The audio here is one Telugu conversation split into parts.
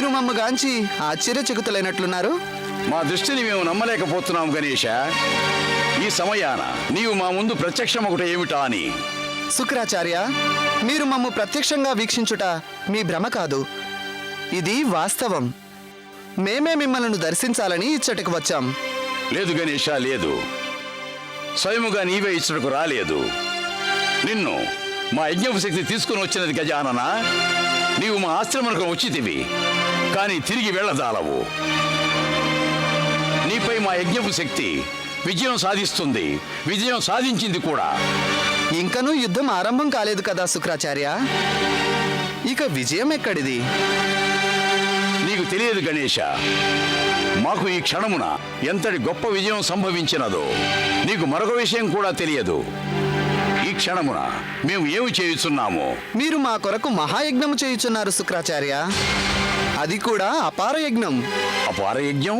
మీరు మమ్మగాంచి ఆశ్చర్యచకితులైనట్లున్నారు. మా దృష్టిని మేము నమ్మలేకపోతున్నాం గణేష. ఈ సమయాన నీవు మా ముందు ప్రత్యక్షమొకటి ఏమిటా అని. శుక్రాచార్య, మీరు మమ్ము ప్రత్యక్షంగా వీక్షించుట మీ భ్రమ కాదు, ఇది వాస్తవం. మేమే మిమ్మల్ని దర్శించాలని ఇచ్చటకు వచ్చాం. లేదు గణేష, లేదు. స్వయముగా నీవే ఇచ్చటకు రాలేదు. నిన్ను మా యజ్ఞపు శక్తి తీసుకుని వచ్చినది గజానన. నీవు మా ఆశ్రమకు వచ్చితివి, కానీ తిరిగి వెళ్ళదాలవు. నీపై మా యజ్ఞపు శక్తి విజయం సాధిస్తుంది, విజయం సాధించింది కూడా. ఇంకనూ యుద్ధం ఆరంభం కాలేదు కదా శుక్రాచార్య, ఇక విజయం ఎక్కడిది? నీకు తెలియదు గణేష, మాకు ఈ క్షణమున ఎంతటి గొప్ప విజయం సంభవించినదో నీకు మరొక విషయం కూడా తెలియదు. ఈ క్షణమున మేము ఏమి చేయుచున్నామో. మీరు మా కొరకు మహాయజ్ఞము చేయుచున్నారు శుక్రాచార్య, అది కూడా అపార యజ్ఞం. అపార యజ్ఞం?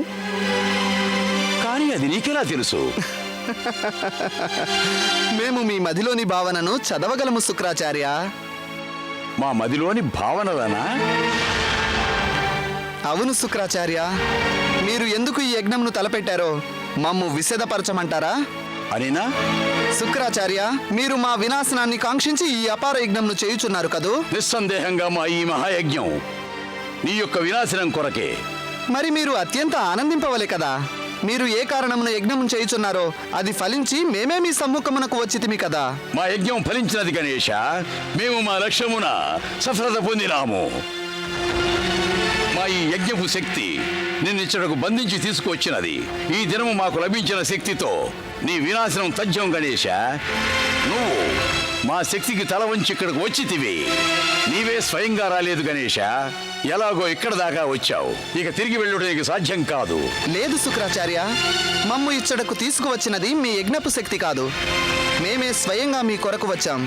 కానీ అది నీకెలా తెలుసు? మేము మీ మదిలోని భావనను చదవగలము శుక్రాచార్య. మా మదిలోని భావనలనా? అవును శుక్రాచార్య, మీరు ఎందుకు ఈ యజ్ఞంను తలపెట్టారో మమ్ము విశదపరచమంటారా? అనినా? శుక్రాచార్య, మీరు మా వినాశనాన్ని కాంక్షించి ఈ అపార యజ్ఞంను చేయుచున్నారు కదూ? నిస్సందేహంగా మా ఈ మహాయజ్ఞం నీ యొక్క వినాశనం కొరకే. మరి మీరు అత్యంత ఆనందింపవలే కదా. మీరు ఏ కారణమున యజ్ఞం చేయుచున్నారో అది ఫలించి మేమే మీ సమ్ముఖమునకు వచ్చితిమి కదా. మా యజ్ఞం ఫలించినది గణేష. మేము మా లక్ష్యమున సఫలత పొందినాము. మా ఈ యజ్ఞపు శక్తి నిన్నిచ్చటకు బంధించి తీసుకువచ్చినది. ఈ దినము మాకు లభించిన శక్తితో నీ వినాశనం తథ్యం గణేష. నువ్వు మా శక్తికి తల వంచి ఇక్కడికి వచ్చితివి. నీవే స్వయంగా రాలేదు గణేష. ఎలాగో ఇక్కడ దాకా వచ్చావు, ఇక తిరిగి వెళ్ళడానికి సాధ్యం కాదు. లేదు శుక్రాచార్య, మమ్ము ఇచ్చటకు తీసుకువచ్చినది మీ యజ్ఞపు శక్తి కాదు, మేమే స్వయంగా మీ కొరకు వచ్చాం.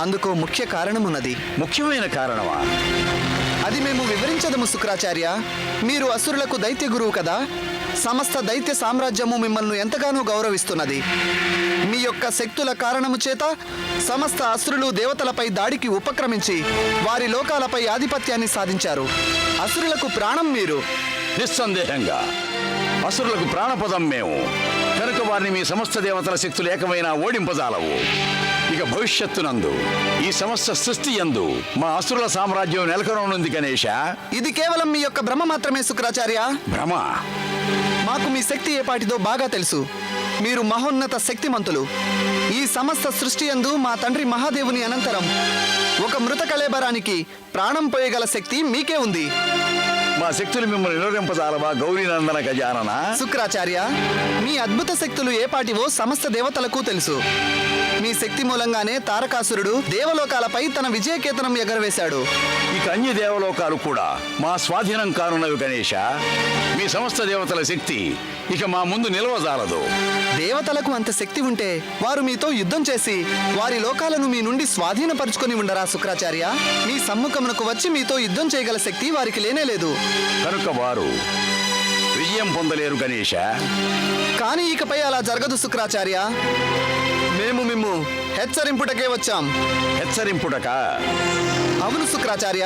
అందుకు ముఖ్య కారణమున్నది. ముఖ్యమైన కారణమా? అది మేము వివరించదము శుక్రాచార్య. మీరు అసురులకు దైత్య గురువు కదా. సమస్త దైత్య సామ్రాజ్యము మిమ్మల్ని ఎంతగానో గౌరవిస్తున్నది. మీ యొక్క శక్తుల కారణము చేత సమస్త అసురులు దేవతలపై దాడికి ఉపక్రమించి వారి లోకాలపై ఆధిపత్యాన్ని సాధించారు. అసురులకు ప్రాణం మీరు. నిస్సందేహంగా అసురులకు ప్రాణపదం మేము. కనుక వారిని మీ సమస్త దేవతల శక్తులు ఏకమైనా ఓడింపజాలవు. ఇక భవిష్యత్తునందు ఈ సమస్త సృష్టి యందు మా అసురుల సామ్రాజ్యం నెలకొననుంది గణేష. ఇది కేవలం మీ యొక్క భ్రమ మాత్రమే శుక్రాచార్య. భ్రమ? మాకు మీ శక్తి ఏపాటిదో బాగా తెలుసు. మీరు మహోన్నత శక్తిమంతులు. ఈ సమస్త సృష్టి యందు మా తండ్రి మహాదేవుని అనంతరం ఒక మృత కళేబరానికి ప్రాణం పోయగల శక్తి మీకే ఉంది. మా శక్తులు మిమ్మల్ని నిరోధింపజాలవా గౌరీనందన గజానన? శుక్రాచార్య, మీ అద్భుత శక్తులు ఏపాటివో సమస్త దేవతలకు తెలుసు. మీ శక్తి మూలంగానే తారకాసురుడు దేవలోకాలపై తన విజయకేతనం ఎగరవేశాడు. ఇక అన్య దేవలోకాలు కూడా మా స్వాధీనం కానున్నవి గణేష. మీ సమస్త దేవతల శక్తి ఇక మా ముందు నిలవజాలదు. దేవతలకు అంత శక్తి ఉంటే వారు మీతో యుద్ధం చేసి వారి లోకాలను మీ నుండి స్వాధీనపరుచుకొని ఉండరా శుక్రాచార్య? మీ సమ్ముఖమునకు వచ్చి మీతో యుద్ధం చేయగల శక్తి వారికి లేనేలేదు. కనుక వారు విజయం పొందలేరు గణేష. కానీ ఇకపై అలా జరగదు శుక్రాచార్య. మేము మిమ్ము హెచ్చరింపుటకే వచ్చాం. హెచ్చరింపుటక? అవును శుక్రాచార్య.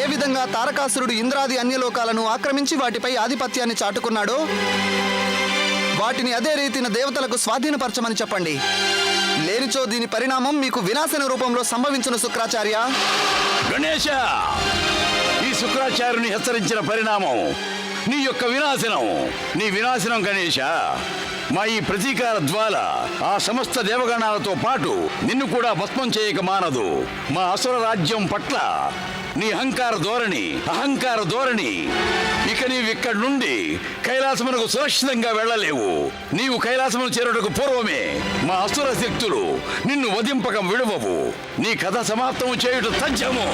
ఏ విధంగా తారకాసురుడు ఇంద్రాది అన్యలోకాలను ఆక్రమించి వాటిపై ఆధిపత్యాన్ని చాటుకున్నాడో వాటిని అదే రీతిన దేవతలకు స్వాధీనపరచమని చెప్పండి. లేనిచో దీని పరిణామం మీకు వినాశన రూపంలో సంభవించును శుక్రాచార్య. గణేష, ఈ శుక్రాచార్యుని హెచ్చరించిన పరిణామం నీ యొక్క వినాశనం. నీ వినాశనం గణేష. మా ఈ ప్రతీకార జ్వాల ఆ సమస్త దేవగణాలతో పాటు నిన్ను కూడా భస్మం చేయక మానదు. మా అసుర రాజ్యం పట్ల నీ అహంకార ధోరణి ఇక నీవు ఇక్కడి నుండి కైలాసమునకు సురక్షితంగా వెళ్ళలేవు. నీవు కైలాసమును చేరుటకు పూర్వమే మా అసుర శక్తులు నిన్ను వధింపక విడవవు. నీ కథ సమాప్తము చేయుట తథ్యము.